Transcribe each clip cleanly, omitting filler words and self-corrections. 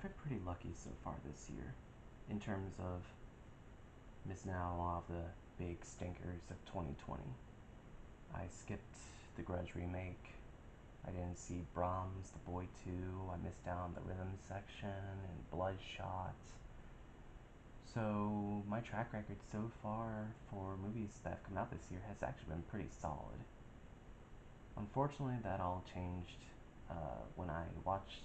I've been pretty lucky so far this year in terms of missing out on a lot of the big stinkers of 2020. I skipped the Grudge remake. I didn't see Brahms, The Boy 2. I missed out on the rhythm section and Bloodshot. So, my track record so far for movies that have come out this year has actually been pretty solid. Unfortunately, that all changed when I watched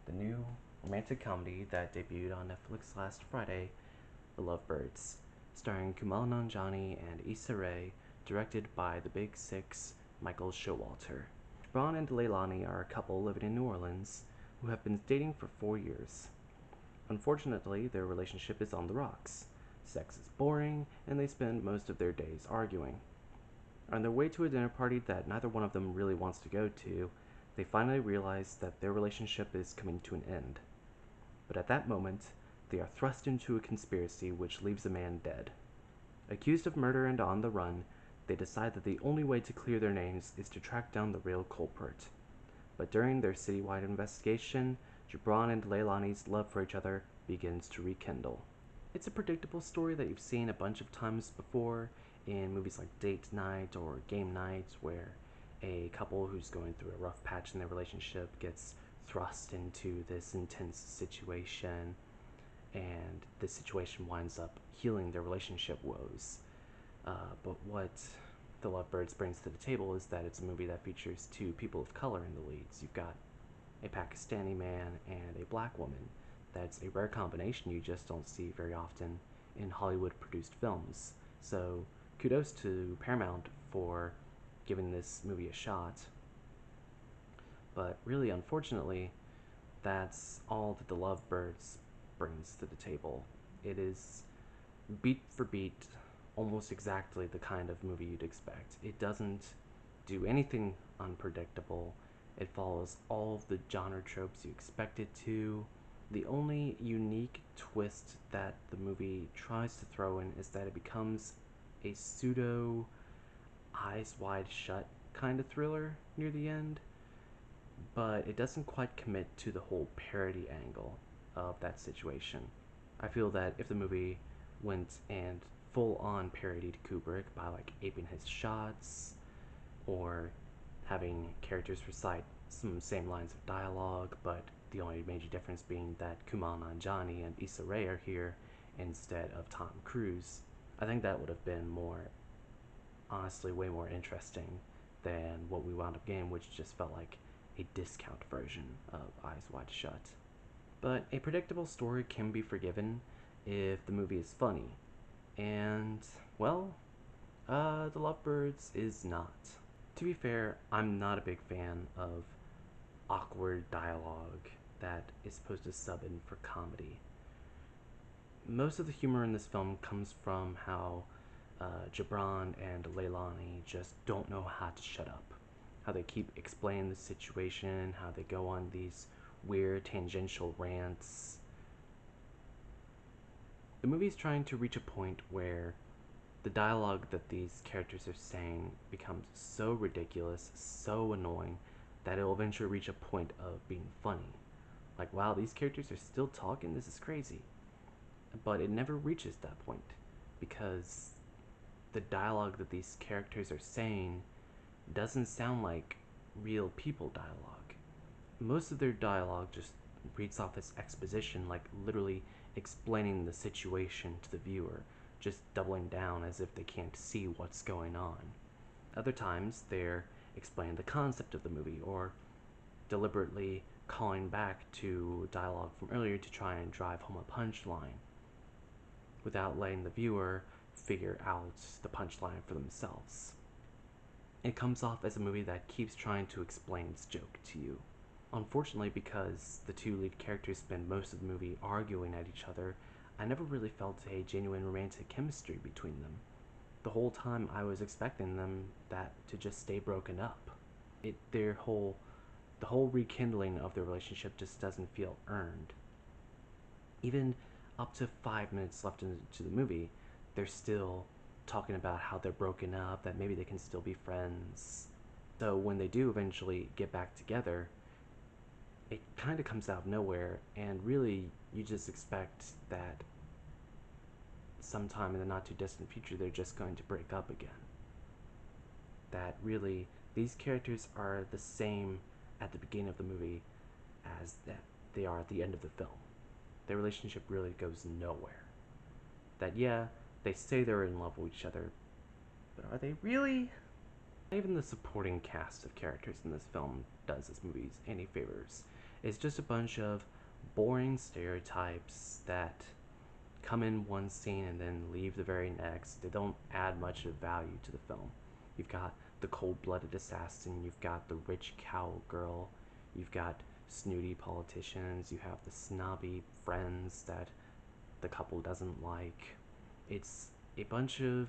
the new romantic comedy that debuted on Netflix last Friday, The Lovebirds, starring Kumail Nanjiani and Issa Rae, directed by the Big Six, Michael Showalter. Ron and Leilani are a couple living in New Orleans who have been dating for 4 years. Unfortunately, their relationship is on the rocks. Sex is boring, and they spend most of their days arguing. On their way to a dinner party that neither one of them really wants to go to, they finally realize that their relationship is coming to an end. But at that moment, they are thrust into a conspiracy which leaves a man dead. Accused of murder and on the run, they decide that the only way to clear their names is to track down the real culprit. But during their citywide investigation, Gibran and Leilani's love for each other begins to rekindle. It's a predictable story that you've seen a bunch of times before in movies like Date Night or Game Night, where a couple who's going through a rough patch in their relationship gets thrust into this intense situation, and this situation winds up healing their relationship woes. But what The Lovebirds brings to the table is that it's a movie that features two people of color in the leads. You've got a Pakistani man and a black woman. That's a rare combination you just don't see very often in Hollywood produced films. So kudos to Paramount for giving this movie a shot. But really, unfortunately, that's all that The Lovebirds brings to the table. It is beat for beat almost exactly the kind of movie you'd expect. It doesn't do anything unpredictable. It follows all of the genre tropes you expect it to. The only unique twist that the movie tries to throw in is that it becomes a pseudo eyes wide shut kind of thriller near the end, but it doesn't quite commit to the whole parody angle of that situation. I feel that if the movie went and full on parodied Kubrick by like aping his shots or having characters recite some same lines of dialogue, but the only major difference being that Kumail Nanjiani and Issa Rae are here instead of Tom Cruise, I think that would have been honestly, way more interesting than what we wound up getting, which just felt like a discount version of Eyes Wide Shut. But a predictable story can be forgiven if the movie is funny. And, well, The Lovebirds is not. To be fair, I'm not a big fan of awkward dialogue that is supposed to sub in for comedy. Most of the humor in this film comes from how Gibran and Leilani just don't know how to shut up. How they keep explaining the situation, how they go on these weird tangential rants. The movie's trying to reach a point where the dialogue that these characters are saying becomes so ridiculous, so annoying, that it'll eventually reach a point of being funny. Like, wow, these characters are still talking? This is crazy. But it never reaches that point because the dialogue that these characters are saying doesn't sound like real people dialogue. Most of their dialogue just reads off as exposition, like literally explaining the situation to the viewer, just doubling down as if they can't see what's going on. Other times, they're explaining the concept of the movie or deliberately calling back to dialogue from earlier to try and drive home a punchline without letting the viewer figure out the punchline for themselves. It comes off as a movie that keeps trying to explain its joke to you. Unfortunately, because the two lead characters spend most of the movie arguing at each other, I never really felt a genuine romantic chemistry between them. The whole time I was expecting them that to just stay broken up. The whole rekindling of their relationship just doesn't feel earned. Even up to 5 minutes left into the movie, they're still talking about how they're broken up, that maybe they can still be friends. So when they do eventually get back together, it kind of comes out of nowhere, and really you just expect that sometime in the not too distant future they're just going to break up again. That really these characters are the same at the beginning of the movie as that they are at the end of the film. Their relationship really goes nowhere. That yeah, they say they're in love with each other, but are they really? Even the supporting cast of characters in this film does this movie any favors. It's just a bunch of boring stereotypes that come in one scene and then leave the very next. They don't add much of value to the film. You've got the cold-blooded assassin, you've got the rich cowgirl, you've got snooty politicians, you have the snobby friends that the couple doesn't like. It's a bunch of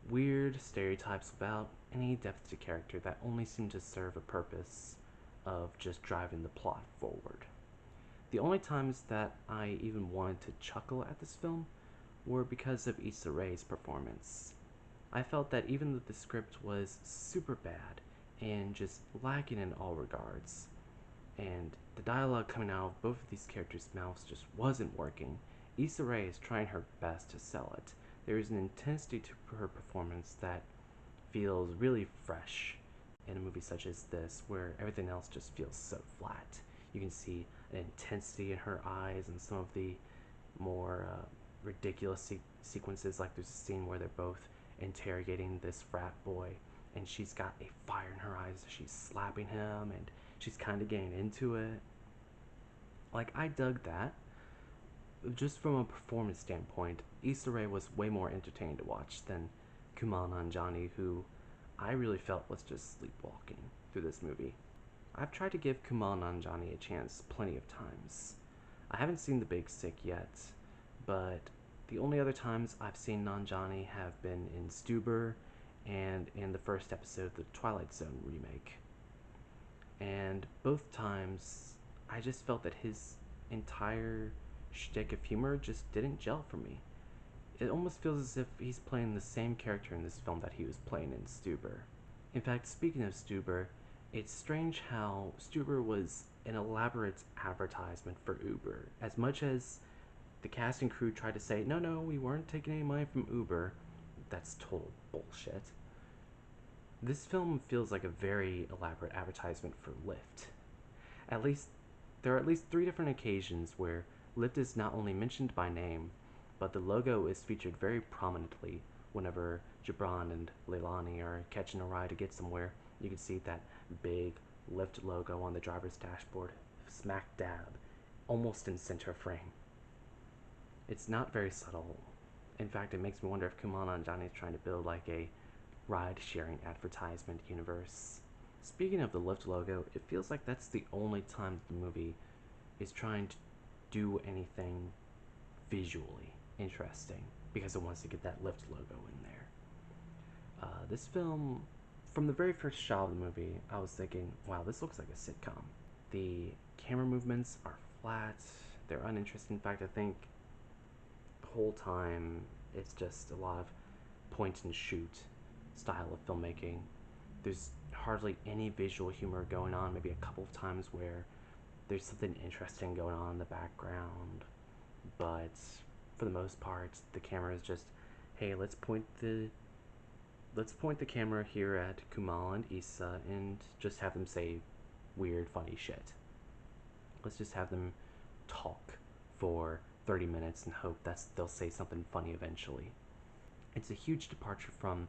weird stereotypes without any depth to character that only seem to serve a purpose of just driving the plot forward. The only times that I even wanted to chuckle at this film were because of Issa Rae's performance. I felt that even though the script was super bad and just lacking in all regards, and the dialogue coming out of both of these characters' mouths just wasn't working, Issa Rae is trying her best to sell it. There is an intensity to her performance that feels really fresh in a movie such as this, where everything else just feels so flat. You can see an intensity in her eyes and some of the more ridiculous sequences, like there's a scene where they're both interrogating this frat boy, and she's got a fire in her eyes. She's slapping him, and she's kind of getting into it. Like, I dug that. Just from a performance standpoint, Issa Rae was way more entertaining to watch than Kumail Nanjiani, who I really felt was just sleepwalking through this movie. I've tried to give Kumail Nanjiani a chance plenty of times. I haven't seen The Big Sick yet, but the only other times I've seen Nanjiani have been in Stuber and in the first episode of the Twilight Zone remake. And both times, I just felt that his entire shtick of humor just didn't gel for me. It almost feels as if he's playing the same character in this film that he was playing in Stuber. In fact, speaking of Stuber, it's strange how Stuber was an elaborate advertisement for Uber. As much as the cast and crew tried to say, no, we weren't taking any money from Uber, that's total bullshit. This film feels like a very elaborate advertisement for Lyft. At least, there are at least 3 different occasions where Lyft is not only mentioned by name, but the logo is featured very prominently whenever Gibran and Leilani are catching a ride to get somewhere. You can see that big Lyft logo on the driver's dashboard, smack dab, almost in center frame. It's not very subtle. In fact, it makes me wonder if Kumail Nanjiani is trying to build like a ride-sharing advertisement universe. Speaking of the Lyft logo, it feels like that's the only time the movie is trying to do anything visually interesting, because it wants to get that Lyft logo in there. This film, from the very first shot of the movie, I was thinking, wow, this looks like a sitcom. The camera movements are flat, they're uninteresting. In fact, I think the whole time it's just a lot of point and shoot style of filmmaking. There's hardly any visual humor going on, maybe a couple of times where there's something interesting going on in the background, but for the most part, the camera is just, hey, let's point the camera here at Kumail and Issa and just have them say weird, funny shit. Let's just have them talk for 30 minutes and hope that they'll say something funny eventually. It's a huge departure from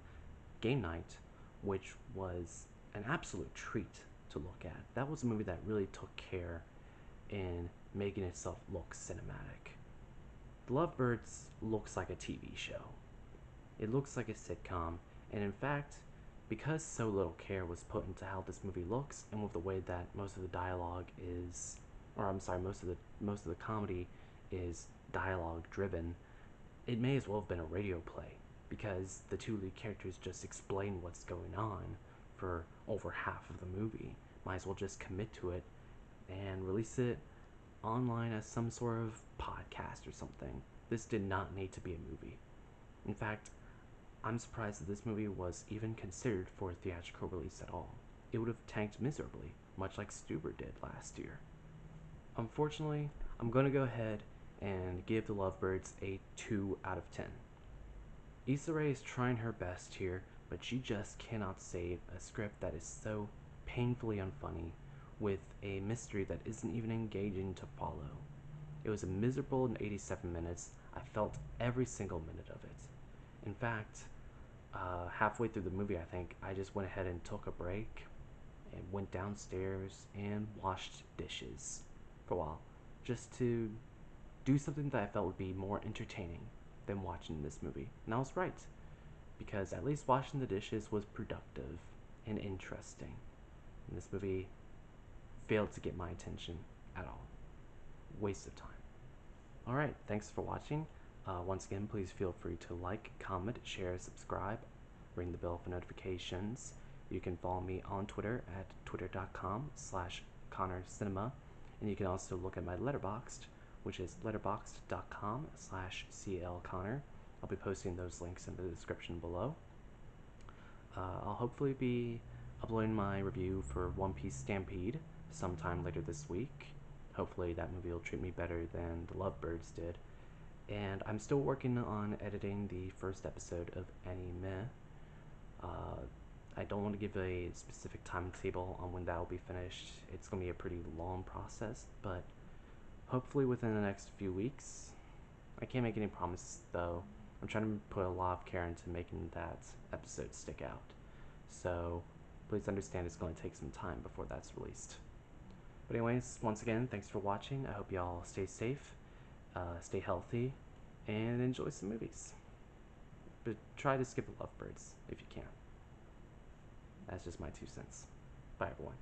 Game Night, which was an absolute treat to look at. That was a movie that really took care in making itself look cinematic. The Lovebirds looks like a TV show. It looks like a sitcom, and in fact, because so little care was put into how this movie looks, and with the way that most of the dialogue is, or I'm sorry, most of the comedy is dialogue driven, it may as well have been a radio play, because the 2 lead characters just explain what's going on for over half of the movie. Might as well just commit to it and release it online as some sort of podcast or something. This did not need to be a movie. In fact, I'm surprised that this movie was even considered for a theatrical release at all. It would have tanked miserably, much like Stuber did last year. Unfortunately, I'm going to go ahead and give The Lovebirds a 2 out of 10. Issa Rae is trying her best here, but she just cannot save a script that is so painfully unfunny with a mystery that isn't even engaging to follow. It was a miserable 87 minutes. I felt every single minute of it. In fact, halfway through the movie, I think, I just went ahead and took a break and went downstairs and washed dishes for a while just to do something that I felt would be more entertaining than watching this movie. And I was right, because at least washing the dishes was productive and interesting. And this movie failed to get my attention at all. Waste of time. Alright, thanks for watching. Once again, please feel free to like, comment, share, subscribe, ring the bell for notifications. You can follow me on Twitter at twitter.com/ConnorCinema, and you can also look at my Letterboxd, which is letterboxd.com/CLConnor. I'll be posting those links in the description below. I'll hopefully be uploading my review for One Piece Stampede sometime later this week. Hopefully that movie will treat me better than The Lovebirds did. And I'm still working on editing the first episode of Anime. I don't want to give a specific timetable on when that will be finished. It's going to be a pretty long process, but hopefully within the next few weeks. I can't make any promises though. I'm trying to put a lot of care into making that episode stick out. So please understand it's going to take some time before that's released. But anyways, once again, thanks for watching. I hope y'all stay safe, stay healthy, and enjoy some movies. But try to skip The Lovebirds if you can. That's just my 2 cents. Bye everyone.